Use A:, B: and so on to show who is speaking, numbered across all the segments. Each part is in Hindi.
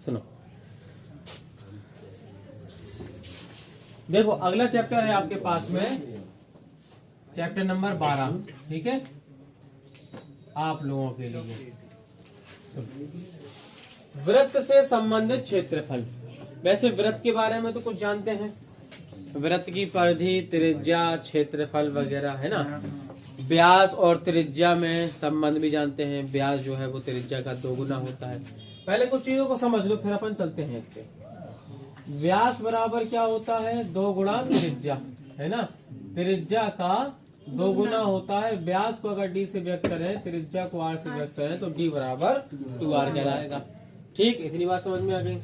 A: सुनो, देखो अगला चैप्टर है आपके पास में चैप्टर नंबर 12, ठीक है, आप लोगों के लिए। वृत्त से संबंधित क्षेत्रफल। वैसे वृत्त के बारे में तो कुछ जानते हैं, वृत्त की परिधि, त्रिज्या, क्षेत्रफल वगैरह, है ना। व्यास और त्रिज्या में संबंध भी जानते हैं। व्यास जो है वो त्रिज्या का 2 गुना होता है। पहले कुछ चीजों को समझ लो, फिर अपन चलते हैं इस पे। व्यास बराबर क्या होता है? 2 गुणा त्रिज्या, है ना। त्रिज्या का 2 गुना होता है। व्यास को अगर डी से व्यक्त करें, त्रिज्या को आर से व्यक्त करें, तो डी बराबर 2r कहलाएगा। ठीक, इतनी बात समझ में आ गई।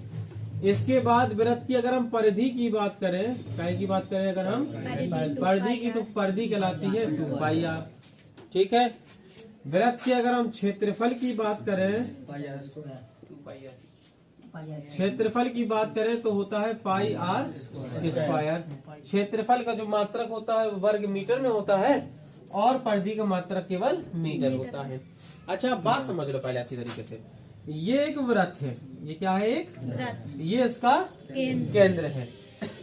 A: इसके बाद वृत्त की अगर हम परिधि की बात करें, काय की बात करें अगर हम परिधि की, तो परिधि कहलाती है 2πr, ठीक है। वृत्त की अगर हम क्षेत्रफल की बात करें, क्षेत्रफल की बात करें तो होता है πr स्क्वायर। क्षेत्रफल का जो मात्रक होता है वर्ग मीटर में होता है और परिधि का मात्रक केवल मीटर होता है। अच्छा, बात समझ लो पहले अच्छी तरीके से। ये एक वृत्त है, ये क्या है? एक वृत्त। ये इसका केंद्र है।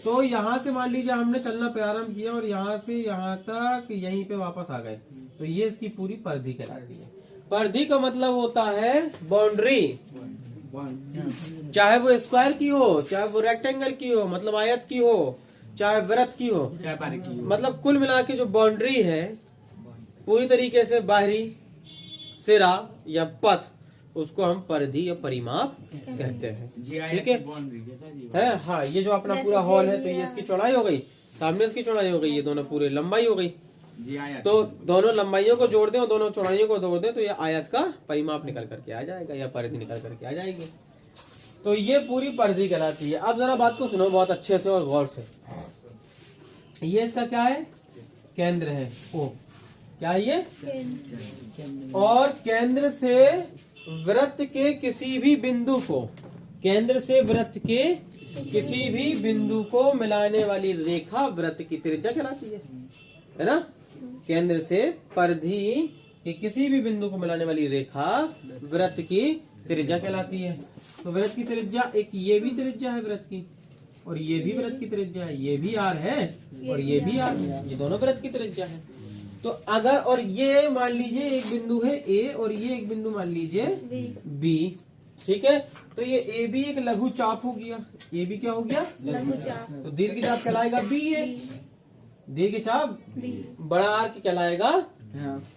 A: तो यहाँ से मान लीजिए हमने चलना प्रारंभ किया और यहाँ से यहाँ तक यहीं पे वापस आ गए, तो ये इसकी पूरी परिधि कहलाती है। परिधि का मतलब होता है बाउंड्री, चाहे वो स्क्वायर की हो, चाहे वो रेक्टेंगल की हो, मतलब आयत की हो, चाहे वृत्त की हो, मतलब कुल मिला के जो बाउंड्री है पूरी तरीके से बाहरी सिरा या पथ, उसको हम परिधि या परिमाप कहते हैं, ठीक है। हाँ, ये जो अपना पूरा हॉल है, तो ये इसकी चौड़ाई हो गई, सामने इसकी चौड़ाई हो गई, ये दोनों पूरे लंबाई हो गई। तो दोनों लंबाइयों को जोड़ दें और दोनों चौड़ाइयों को जोड़ दें, तो ये आयत का परिमाप निकल करके आ जाएगा या परिधि निकल करके आ जाएगी। तो ये पूरी परिधि कहलाती है। अब जरा बात को सुनो बहुत अच्छे से और गौर से। ये इसका क्या है? केंद्र है, ओ क्या है ये? और केंद्र से वृत्त के किसी भी बिंदु को, केंद्र से वृत्त के किसी भी बिंदु को मिलाने वाली रेखा वृत्त की त्रिज्या कहलाती है ना। केंद्र से परिधि के किसी भी बिंदु को मिलाने वाली रेखा वृत्त की त्रिज्या कहलाती है। तो वृत्त की त्रिज्या, एक ये भी त्रिज्या है वृत्त की, और ये भी वृत्त की त्रिज्या है, ये भी आर है और ये भी आर है, ये दोनों वृत्त की त्रिज्या है। तो अगर, और ये मान लीजिए एक बिंदु है ए और ये एक बिंदु मान लीजिए बी, ठीक है। तो ये ए बी एक लघु चाप हो गया, ए बी क्या हो गया? लघु चाप। तो दीर्घ चाप कहलाएगा बी ए, दीर्घ चाप बड़ा आर्क कहलाएगा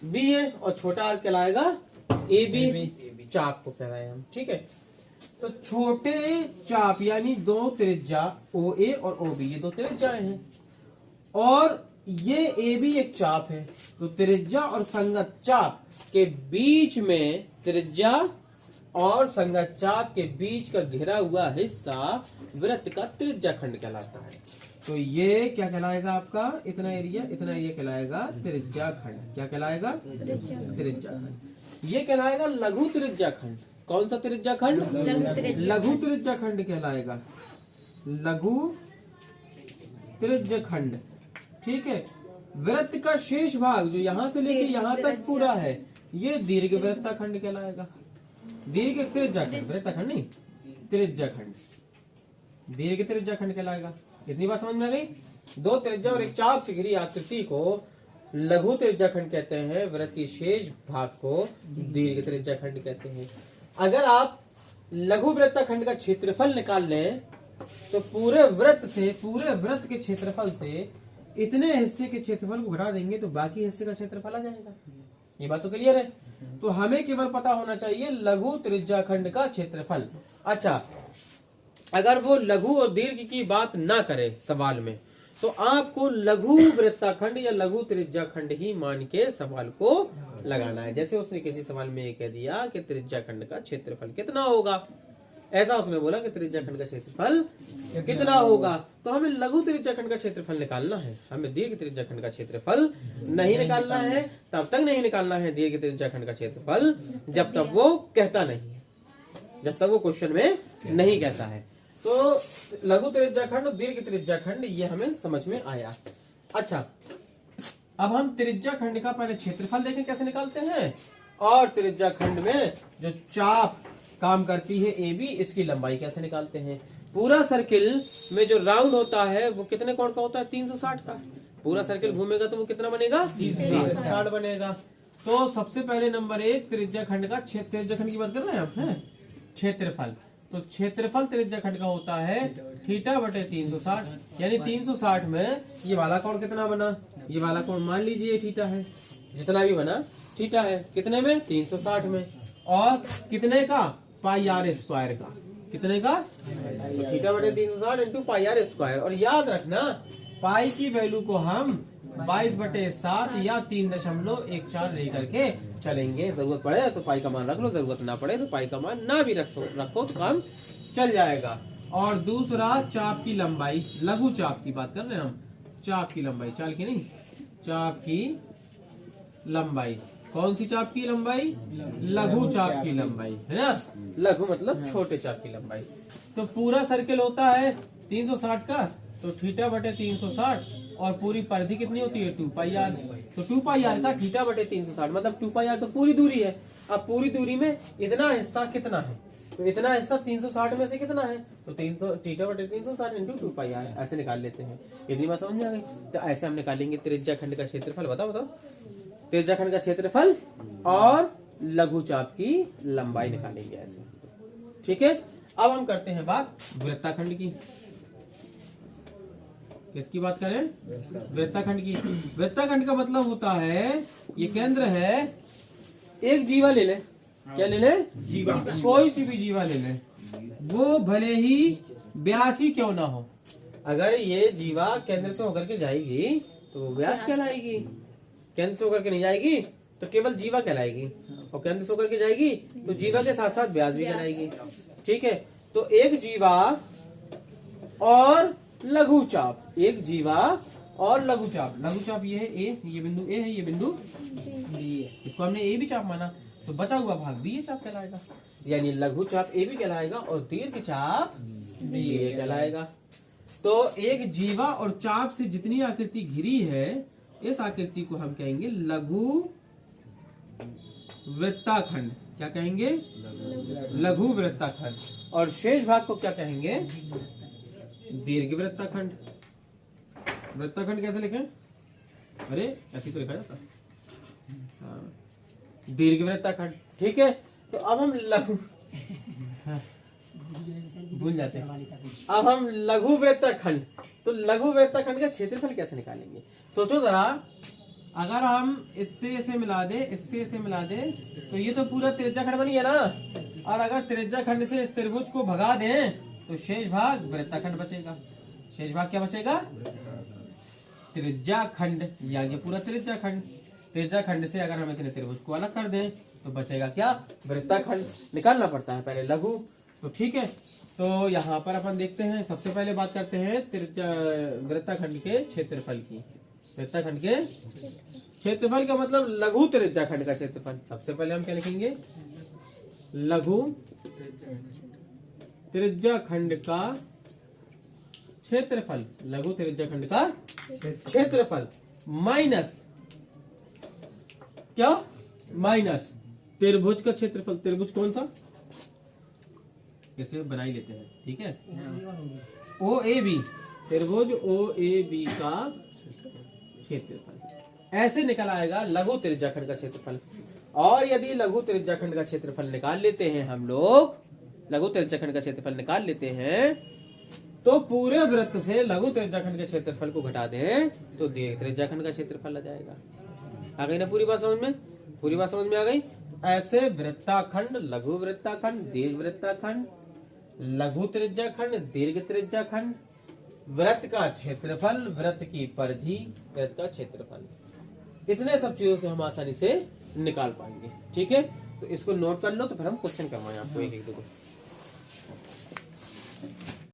A: बी ए और छोटा आर्क कहलाएगा ए बी, चाप को कहलाए हम, ठीक है। तो छोटे चाप यानी 2 त्रिज्या ओ ए और ओ बी, ये 2 त्रिज्याएं हैं, और ये ए भी एक चाप है। तो त्रिज्या और संगत चाप के बीच में, त्रिज्या और संगत चाप के बीच का घिरा हुआ हिस्सा वृत्त का त्रिज्या खंड कहलाता है। तो ये क्या कहलाएगा आपका? इतना एरिया कहलाएगा त्रिज्या खंड। क्या कहलाएगा? त्रिज्या खंड। ये कहलाएगा लघु त्रिज्या खंड। कौन सा त्रिज्या खंड? लघु त्रिज्या खंड कहलाएगा, लघु त्रिज्या खंड, ठीक है। वृत्त का शेष भाग जो यहाँ से लेके यहाँ तक पूरा है, ये दीर्घ वृत्ता खंड कहलाएगा। दीर्घ त्रिज्या खंड, वृत्ता खंड नहीं, त्रिज्या खंड, दीर्घ त्रिज्या खंड कहलाएगा। इतनी बात समझ में आ गई? 2 त्रिज्या और एक चाप से घिरी आकृति को लघु त्रिज्या खंड कहते हैं, वृत्त की शेष भाग को दीर्घ त्रिज्या खंड कहते हैं। अगर आप लघु वृत्ता खंड का क्षेत्रफल निकाल लें, तो पूरे वृत्त के क्षेत्रफल से इतने हिस्से के क्षेत्रफल को घटा देंगे तो बाकी हिस्से का क्षेत्रफल आ जाएगा। ये बात तो क्लियर है? तो हमें केवल पता होना चाहिए लघु त्रिज्या खंड का क्षेत्रफल। अच्छा, अगर वो लघु और दीर्घ की बात ना करे सवाल में, तो आपको लघु वृत्ताखंड या लघु त्रिज्या खंड ही मान के सवाल को लगाना है। जैसे उसने किसी सवाल में ये कह दिया कि त्रिज्या खंड का क्षेत्रफल कितना होगा, ऐसा उसने बोला कि त्रिज्या खंड का क्षेत्रफल कितना होगा, तो हमें लघु त्रिज्या खंड का क्षेत्रफल निकालना है, हमें दीर्घ त्रिज्या खंड का क्षेत्रफल नहीं निकालना है। तब तक नहीं निकालना है दीर्घ त्रिज्या खंड का क्षेत्रफल जब तक वो कहता नहीं है, जब तक वो क्वेश्चन में नहीं कहता है। तो लघु त्रिज्या खंड और दीर्घ त्रिज्या खंड ये हमें समझ में आया। अच्छा, अब हम त्रिज्या खंड का पहले क्षेत्रफल देखें कैसे निकालते हैं, और त्रिज्या खंड में जो चाप काम करती है AB, इसकी लंबाई कैसे निकालते हैं। पूरा सर्किल में जो राउंड होता है वो कितने कोण का होता है, 360 का। पूरा सर्किल घूमेगा तो वो कितना बनेगा, 360 बनेगा। तो सबसे पहले नंबर 1 त्रिज्या खंड का, त्रिज्या खंड की बात कर रहे हैं आप, हैं क्षेत्रफल। तो क्षेत्रफल त्रिज्या खंड का होता है थीटा बटे 360, यानी 360 में ये वाला कोण कितना बना, ये वाला कोण मान लीजिए थीटा है, जितना भी बना थीटा है, कितने में, 360 में, और कितने का, पाई आर स्क्वायर का, कितने का, तो थीटा बटे 360 इंटू पाई आर स्क्वायर। और याद रखना पाई की वैल्यू को हम 22/7 या 3.14 लेकर के चलेंगे। जरूरत पड़े तो पाई का मान रख लो, जरूरत ना पड़े तो पाई का मान ना भी रखो तो काम चल जाएगा। और दूसरा चाप की लंबाई, लघु चाप की बात कर रहे हैं हम, चाप की लंबाई, चाल की नहीं, चाप की लंबाई। कौन सी चाप की लंबाई, लघु चाप की लंबाई, है ना। लघु मतलब छोटे चाप की लंबाई। तो पूरा सर्किल होता है 360 का, तो थीटा बटे 360, और पूरी परिधि कितनी होती है, 2πr। तो 2πr का थीटा बटे 360 मतलब 2πr तो पूरी दूरी है। अब पूरी दूरी में इतना हिस्सा कितना है, तो इतना हिस्सा 360 में से कितना है, तो 300 थीटा बटे 360 इंटू 2πr, ऐसे निकाल लेते हैं। इतनी बात समझ में आ गई। तो ऐसे हम निकालेंगे त्रिज्या खंड का क्षेत्रफल। बताओ त्रिज्या खंड का क्षेत्रफल और लघु चाप की लंबाई निकालेंगे ऐसे, ठीक है। अब हम करते हैं बात वृत्ताखंड की। किसकी बात करें, वृत्ताखंड की। वृत्ताखंड का मतलब होता है ये केंद्र है, एक जीवा ले ले, क्या ले ले, जीवा, कोई सी भी जीवा ले ले, वो भले ही व्यास ही क्यों ना हो। अगर ये जीवा केंद्र से होकर के जाएगी तो वो व्यास कहलाएगी, केंद्र से होकर के नहीं जाएगी तो केवल जीवा कहलाएगी, और केंद्र से होकर के जाएगी तो जीवा के साथ साथ व्यास भी कहलाएगी, ठीक है। तो एक जीवा और लघु चाप, एक जीवा और लघु चाप, लघु चाप ये है ए, ये बिंदु ए है, ये बिंदु बी है, इसको हमने ए भी चाप माना, तो बचा हुआ भाग बी ए चाप कहलाएगा, यानी लघु चाप ए भी कहलाएगा और दीर्घ चाप बी ए कहलाएगा। तो एक जीवा और चाप से जितनी आकृति घिरी है, इस आकृति को हम कहेंगे लघु वृत्ताखंड। क्या कहेंगे, लघु वृत्ताखंड। और शेष भाग को क्या कहेंगे, दीर्घ वृत्ताखंड। वृत्ताखंड कैसे लिखें, अरे ऐसे तो लिखा जाता, हाँ, दीर्घ वृत्ताखंड, ठीक है। तो अब हम लघु भूल जाते हैं, अब हम लघु वृत्ताखंड, तो लघु वृत्ताखंड का क्षेत्रफल कैसे निकालेंगे। सोचो जरा, अगर हम इससे इसे मिला दे, इससे इसे मिला दे, तो ये तो पूरा त्रिज्या खंड बनी है ना, और अगर त्रिज्या खंड से इस त्रिभुज को भगा दें तो शेष भाग वृत्ताखंड बचेगा। शेष भाग क्या बचेगा, त्रिज्या खंड, या ये पूरा त्रिज्या खंड। त्रिज्या खंड से अगर हम इतने त्रिभुज को अलग कर दें तो बचेगा क्या, वृत्ताखंड। निकालना पड़ता है पहले लघु, तो ठीक है। तो यहाँ पर अपन देखते हैं, सबसे पहले बात करते हैं वृत्ताखंड के क्षेत्रफल की। वृत्ताखंड के क्षेत्रफल का मतलब लघु त्रिज्या खंड का क्षेत्रफल। सबसे पहले हम क्या लिखेंगे, लघु त्रिज्या खंड का क्षेत्रफल, लघु त्रिज्या खंड का क्षेत्रफल माइनस क्या, माइनस त्रिभुज का क्षेत्रफल। त्रिभुज कौन सा, कैसे बना ही लेते हैं, ठीक है। ओ ए बी, त्रिभुज ओ ए बी का क्षेत्रफल ऐसे निकल आएगा लघु त्रिज्या खंड का क्षेत्रफल। और यदि लघु त्रिज्या खंड का क्षेत्रफल निकाल लेते हैं हम लोग, लघु त्रिज्या खंड का क्षेत्रफल निकाल लेते हैं, तो पूरे वृत्त से लघु त्रिज्या खंड के क्षेत्रफल को घटा दें तो दीर्घ त्रिज्या खंड का क्षेत्रफल आ जाएगा। आ गई ना पूरी बात समझ में, पूरी बात समझ में आ गई। ऐसे वृत्ताखंड, लघु वृत्ताखंड, दीर्घ वृत्ताखंड, लघु त्रिज्या खंड, दीर्घ त्रिज्या खंड, वृत्त का क्षेत्रफल, वृत्त की परिधि, वृत्त का क्षेत्रफल, इतने सब चीजों से हम आसानी से निकाल पाएंगे, ठीक है। तो इसको नोट कर लो, तो फिर हम क्वेश्चन करवाएं आपको एक एक दो।